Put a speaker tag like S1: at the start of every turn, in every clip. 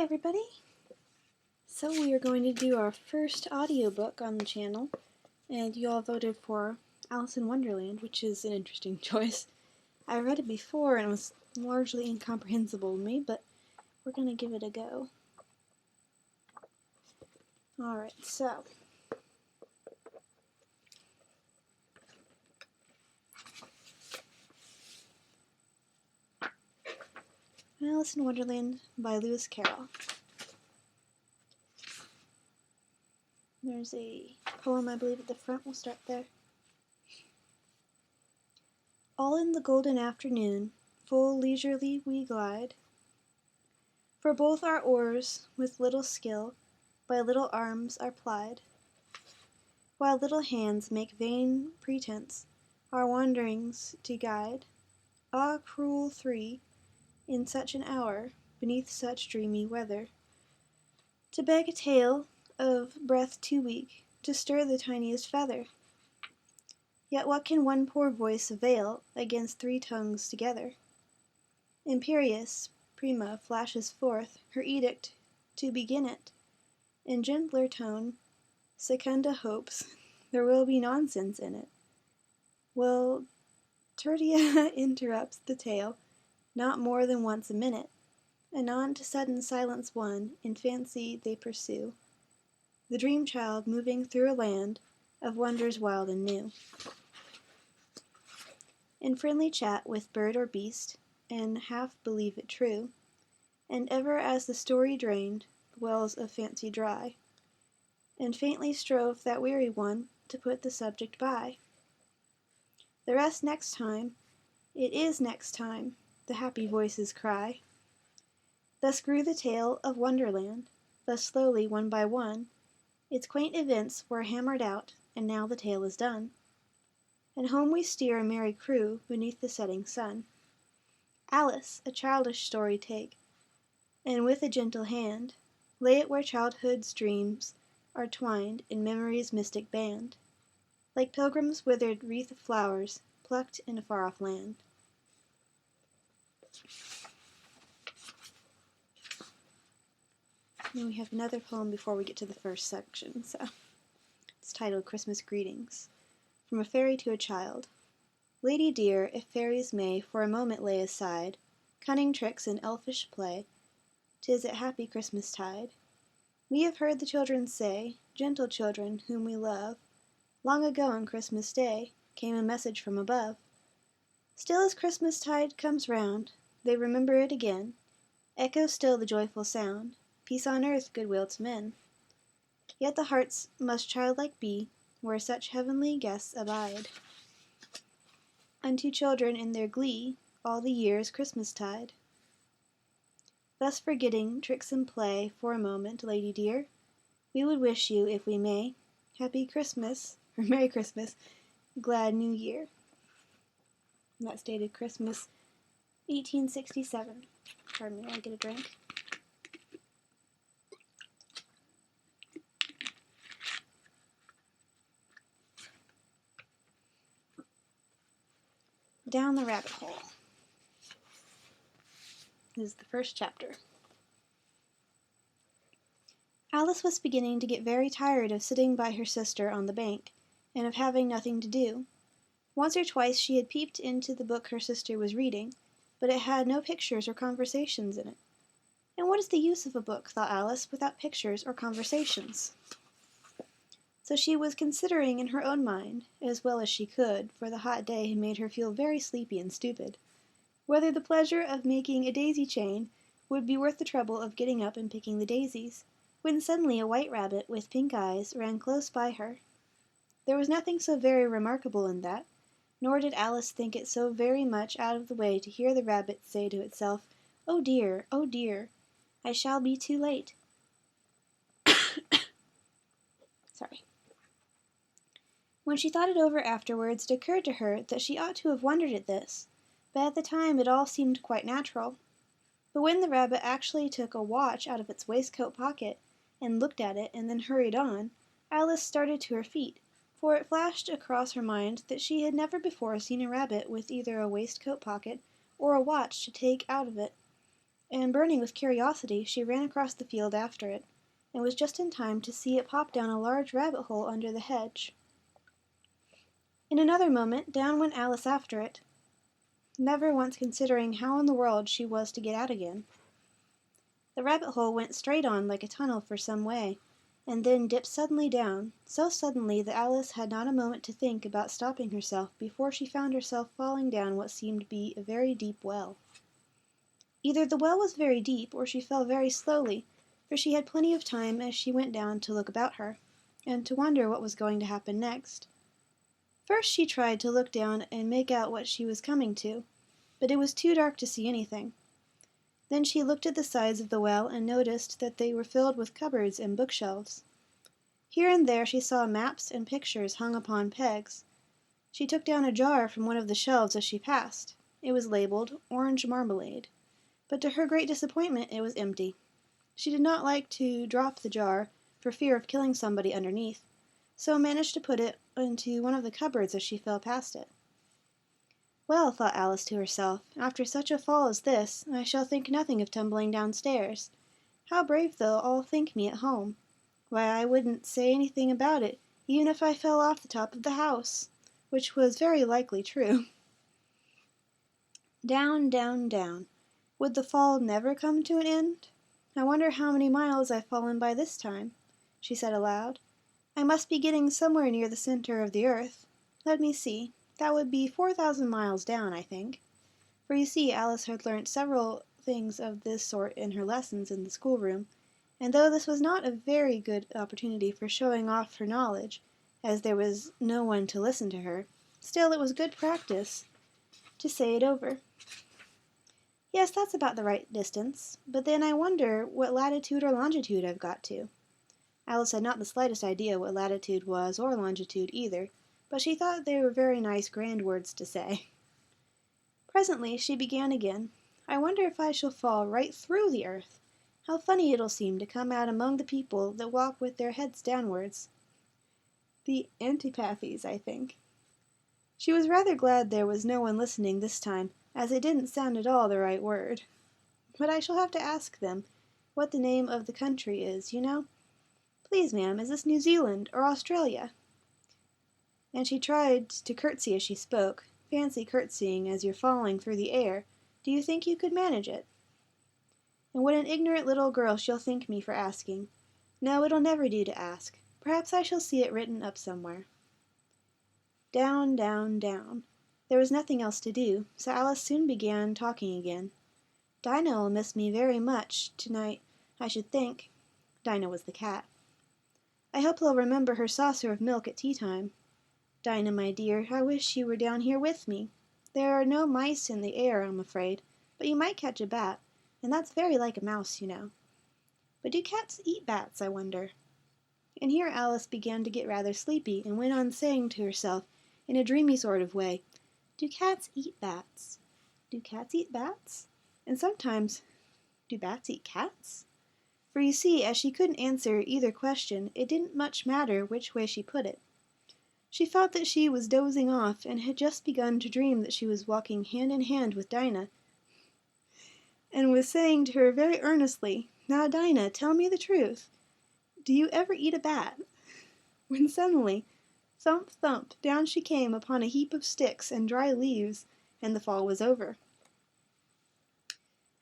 S1: everybody! So we are going to do our first audiobook on the channel, and you all voted for Alice in Wonderland, which is an interesting choice. I read it before and it was largely incomprehensible to me, but we're going to give it a go. Alright, so Alice in Wonderland by Lewis Carroll. There's a poem, I believe, at the front. We'll start there. All in the golden afternoon, full leisurely we glide, for both our oars, with little skill, by little arms are plied, while little hands make vain pretense our wanderings to guide. Ah, cruel three, in such an hour, beneath such dreamy weather, to beg a tale of breath too weak to stir the tiniest feather. Yet what can one poor voice avail against three tongues together? Imperious Prima flashes forth her edict to begin it. In gentler tone, Secunda hopes there will be nonsense in it. Well, Tertia interrupts the tale not more than once a minute. Anon to sudden silence won, in fancy they pursue the dream child moving through a land of wonders wild and new. In friendly chat with bird or beast, and half believe it true, and ever as the story drained the wells of fancy dry, and faintly strove that weary one to put the subject by. The rest next time, it is next time, the happy voices cry. Thus grew the tale of Wonderland, thus slowly, one by one, its quaint events were hammered out, and now the tale is done. And home we steer a merry crew beneath the setting sun. Alice, a childish story take, and with a gentle hand lay it where childhood's dreams are twined in memory's mystic band, like pilgrims' withered wreath of flowers plucked in a far-off land. Then we have another poem before we get to the first section, so it's titled Christmas Greetings. From a Fairy to a Child. Lady dear, if fairies may for a moment lay aside cunning tricks and elfish play, 'tis at happy Christmas tide. We have heard the children say, gentle children whom we love, long ago on Christmas Day came a message from above. Still as Christmas tide comes round, they remember it again, echoes still the joyful sound, peace on earth, goodwill to men. Yet the hearts must childlike be, where such heavenly guests abide. Unto children in their glee, all the year's Christmas tide. Thus forgetting tricks and play for a moment, lady dear, we would wish you, if we may, Happy Christmas, or Merry Christmas, Glad New Year. And that's dated Christmas 1867. Pardon me, I'll get a drink. Down the Rabbit Hole. This is the first chapter. Alice was beginning to get very tired of sitting by her sister on the bank, and of having nothing to do. Once or twice she had peeped into the book her sister was reading, but it had no pictures or conversations in it. And what is the use of a book, thought Alice, without pictures or conversations? So she was considering in her own mind, as well as she could, for the hot day had made her feel very sleepy and stupid, whether the pleasure of making a daisy chain would be worth the trouble of getting up and picking the daisies, when suddenly a white rabbit with pink eyes ran close by her. There was nothing so very remarkable in that, nor did Alice think it so very much out of the way to hear the rabbit say to itself, oh dear, I shall be too late." Sorry. When she thought it over afterwards, it occurred to her that she ought to have wondered at this, but at the time it all seemed quite natural. But when the rabbit actually took a watch out of its waistcoat pocket, and looked at it, and then hurried on, Alice started to her feet, for it flashed across her mind that she had never before seen a rabbit with either a waistcoat pocket or a watch to take out of it. and burning with curiosity, she ran across the field after it, and was just in time to see it pop down a large rabbit hole under the hedge. In another moment, down went Alice after it, never once considering how in the world she was to get out again. The rabbit hole went straight on like a tunnel for some way, and then dipped suddenly down, so suddenly that Alice had not a moment to think about stopping herself before she found herself falling down what seemed to be a very deep well. Either the well was very deep, or she fell very slowly, for she had plenty of time as she went down to look about her, and to wonder what was going to happen next. First she tried to look down and make out what she was coming to, but it was too dark to see anything. Then she looked at the sides of the well and noticed that they were filled with cupboards and bookshelves. Here and there she saw maps and pictures hung upon pegs. She took down a jar from one of the shelves as she passed. It was labeled Orange Marmalade, but to her great disappointment it was empty. She did not like to drop the jar for fear of killing somebody underneath, so managed to put it into one of the cupboards as she fell past it. Well, thought Alice to herself, after such a fall as this, I shall think nothing of tumbling downstairs. How brave they'll all think me at home. Why, I wouldn't say anything about it, even if I fell off the top of the house, which was very likely true. Down, down, down. Would the fall never come to an end? I wonder how many miles I've fallen by this time, she said aloud. I must be getting somewhere near the center of the earth. Let me see. That would be 4,000 miles down, I think. For you see, Alice had learnt several things of this sort in her lessons in the schoolroom, and though this was not a very good opportunity for showing off her knowledge, as there was no one to listen to her, still it was good practice to say it over. Yes, that's about the right distance, but then I wonder what latitude or longitude I've got to. Alice had not the slightest idea what latitude was or longitude either, but she thought they were very nice grand words to say. Presently she began again. I wonder if I shall fall right through the earth. How funny it'll seem to come out among the people that walk with their heads downwards. The antipathies, I think. She was rather glad there was no one listening this time, as it didn't sound at all the right word. But I shall have to ask them what the name of the country is, you know. Please, ma'am, is this New Zealand or Australia? And she tried to curtsy as she spoke. Fancy curtsying as you're falling through the air. Do you think you could manage it? And what an ignorant little girl she'll think me for asking. No, it'll never do to ask. Perhaps I shall see it written up somewhere. Down, down, down. There was nothing else to do, so Alice soon began talking again. Dinah'll miss me very much tonight, I should think. Dinah was the cat. I hope they'll remember her saucer of milk at tea time. Dinah, my dear, I wish you were down here with me. There are no mice in the air, I'm afraid, but you might catch a bat, and that's very like a mouse, you know. But do cats eat bats, I wonder? And here Alice began to get rather sleepy, and went on saying to herself, in a dreamy sort of way, do cats eat bats? Do cats eat bats? And sometimes, do bats eat cats? For you see, as she couldn't answer either question, it didn't much matter which way she put it. She felt that she was dozing off, and had just begun to dream that she was walking hand in hand with Dinah, and was saying to her very earnestly, Now, Dinah, tell me the truth. Do you ever eat a bat? When suddenly, thump, thump, down she came upon a heap of sticks and dry leaves, and the fall was over.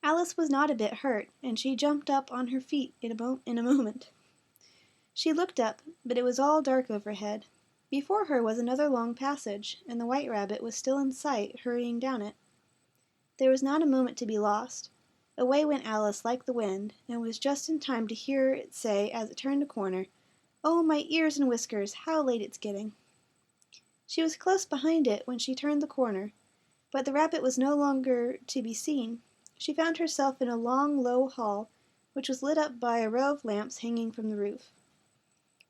S1: Alice was not a bit hurt, and she jumped up on her feet in a moment. She looked up, but it was all dark overhead. Before her was another long passage, and the White Rabbit was still in sight, hurrying down it. There was not a moment to be lost. Away went Alice like the wind, and was just in time to hear it say as it turned a corner, Oh, my ears and whiskers, how late it's getting. She was close behind it when she turned the corner, but the rabbit was no longer to be seen. She found herself in a long, low hall, which was lit up by a row of lamps hanging from the roof.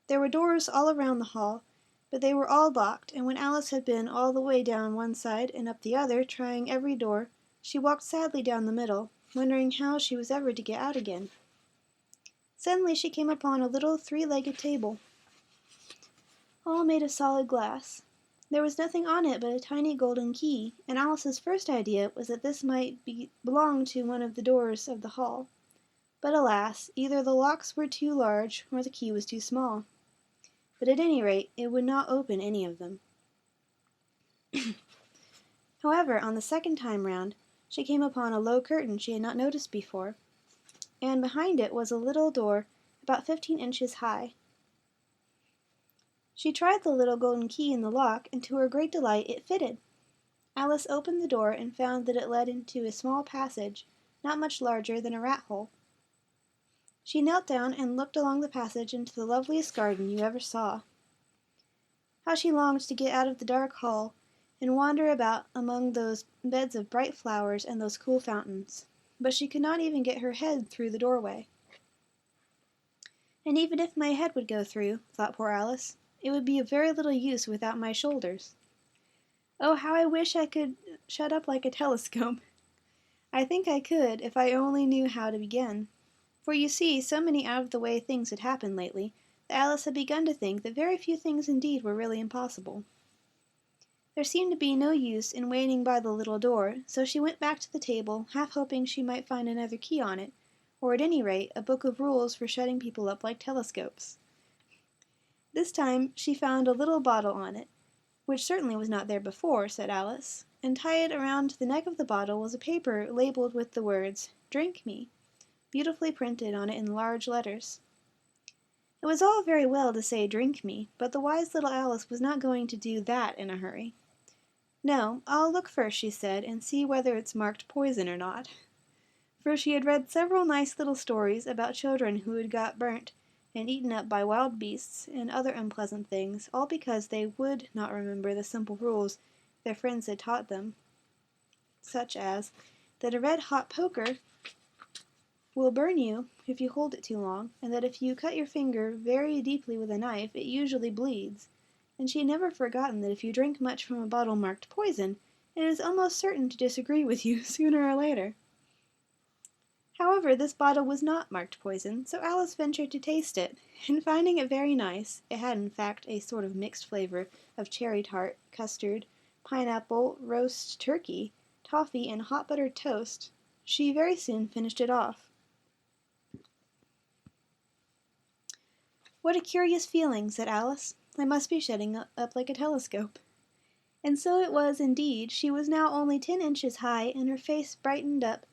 S1: There were doors all around the hall, but they were all locked, and when Alice had been all the way down one side and up the other, trying every door, she walked sadly down the middle, wondering how she was ever to get out again. Suddenly she came upon a little three-legged table, all made of solid glass. There was nothing on it but a tiny golden key, and Alice's first idea was that this might belong to one of the doors of the hall. But alas, either the locks were too large or the key was too small. But at any rate, it would not open any of them. However, on the second time round, she came upon a low curtain she had not noticed before, and behind it was a little door about 15 inches high. She tried the little golden key in the lock, and to her great delight it fitted. Alice opened the door and found that it led into a small passage, not much larger than a rat hole. She knelt down and looked along the passage into the loveliest garden you ever saw. How she longed to get out of the dark hall and wander about among those beds of bright flowers and those cool fountains. But she could not even get her head through the doorway. And even if my head would go through, thought poor Alice, it would be of very little use without my shoulders. Oh, how I wish I could shut up like a telescope. I think I could if I only knew how to begin. For you see, so many out-of-the-way things had happened lately that Alice had begun to think that very few things indeed were really impossible. There seemed to be no use in waiting by the little door, so she went back to the table, half hoping she might find another key on it, or at any rate a book of rules for shutting people up like telescopes. This time she found a little bottle on it, which certainly was not there before, said Alice, and tied around the neck of the bottle was a paper labeled with the words, "Drink me," beautifully printed on it in large letters. It was all very well to say "drink me," but the wise little Alice was not going to do that in a hurry. "No, I'll look first," she said, "and see whether it's marked poison or not." For she had read several nice little stories about children who had got burnt and eaten up by wild beasts and other unpleasant things, all because they would not remember the simple rules their friends had taught them, such as that a red-hot poker will burn you if you hold it too long, and that if you cut your finger very deeply with a knife, it usually bleeds. And she had never forgotten that if you drink much from a bottle marked poison, it is almost certain to disagree with you sooner or later. However, this bottle was not marked poison, so Alice ventured to taste it, and finding it very nice, it had in fact a sort of mixed flavor of cherry tart, custard, pineapple, roast turkey, toffee, and hot buttered toast, she very soon finished it off. "What a curious feeling," said Alice. "I must be shutting up like a telescope." And so it was indeed. She was now only 10 inches high, and her face brightened up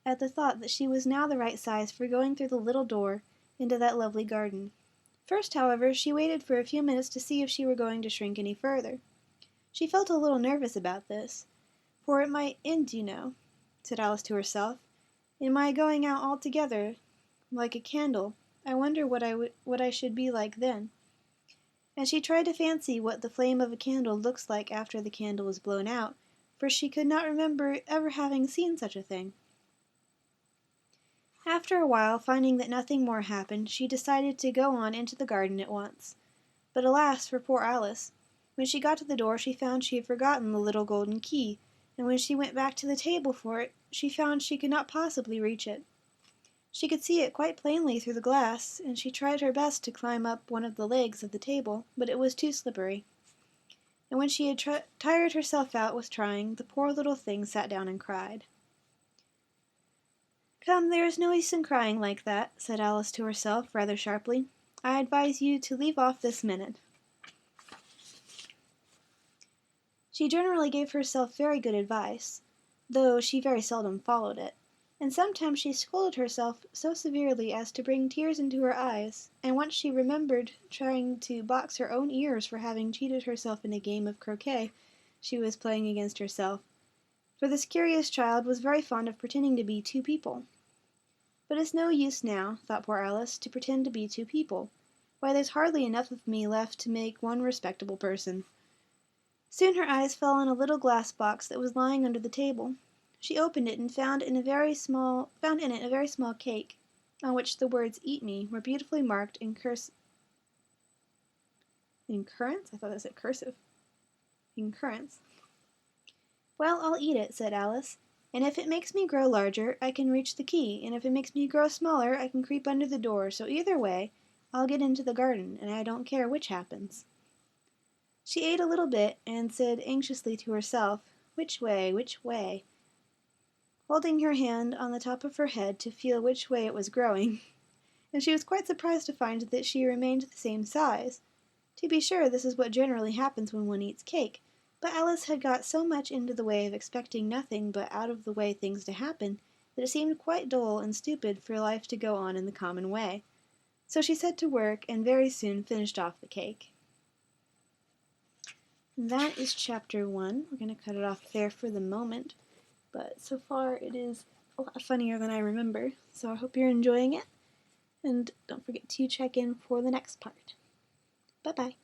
S1: at the thought that she was now the right size for going through the little door into that lovely garden. First, however, she waited for a few minutes to see if she were going to shrink any further. She felt a little nervous about this, for it might end, you know, said Alice to herself, in my going out altogether like a candle. I wonder what I should be like then. And she tried to fancy what the flame of a candle looks like after the candle is blown out, for she could not remember ever having seen such a thing. After a while, finding that nothing more happened, she decided to go on into the garden at once. But alas for poor Alice! When she got to the door she found she had forgotten the little golden key, and when she went back to the table for it, she found she could not possibly reach it. She could see it quite plainly through the glass, and she tried her best to climb up one of the legs of the table, but it was too slippery. And when she had tired herself out with trying, the poor little thing sat down and cried. "Come, there is no use in crying like that," said Alice to herself, rather sharply. "I advise you to leave off this minute." She generally gave herself very good advice, though she very seldom followed it, and sometimes she scolded herself so severely as to bring tears into her eyes, and once she remembered trying to box her own ears for having cheated herself in a game of croquet she was playing against herself, for this curious child was very fond of pretending to be two people. But it's no use now, thought poor Alice, to pretend to be two people. Why, there's hardly enough of me left to make one respectable person. Soon her eyes fell on a little glass box that was lying under the table. She opened it and found in it a very small cake, on which the words "Eat me" were beautifully marked in cursive. In currants? I thought that said cursive. In currants. "Well, I'll eat it," said Alice, "and if it makes me grow larger, I can reach the key, and if it makes me grow smaller, I can creep under the door, so either way, I'll get into the garden, and I don't care which happens." She ate a little bit and said anxiously to herself, "Which way, which way?" holding her hand on the top of her head to feel which way it was growing, and she was quite surprised to find that she remained the same size. To be sure, this is what generally happens when one eats cake, but Alice had got so much into the way of expecting nothing but out of the way things to happen that it seemed quite dull and stupid for life to go on in the common way. So she set to work and very soon finished off the cake. And that is chapter 1. We're going to cut it off there for the moment, but so far it is a lot funnier than I remember, so I hope you're enjoying it, and don't forget to check in for the next part. Bye-bye.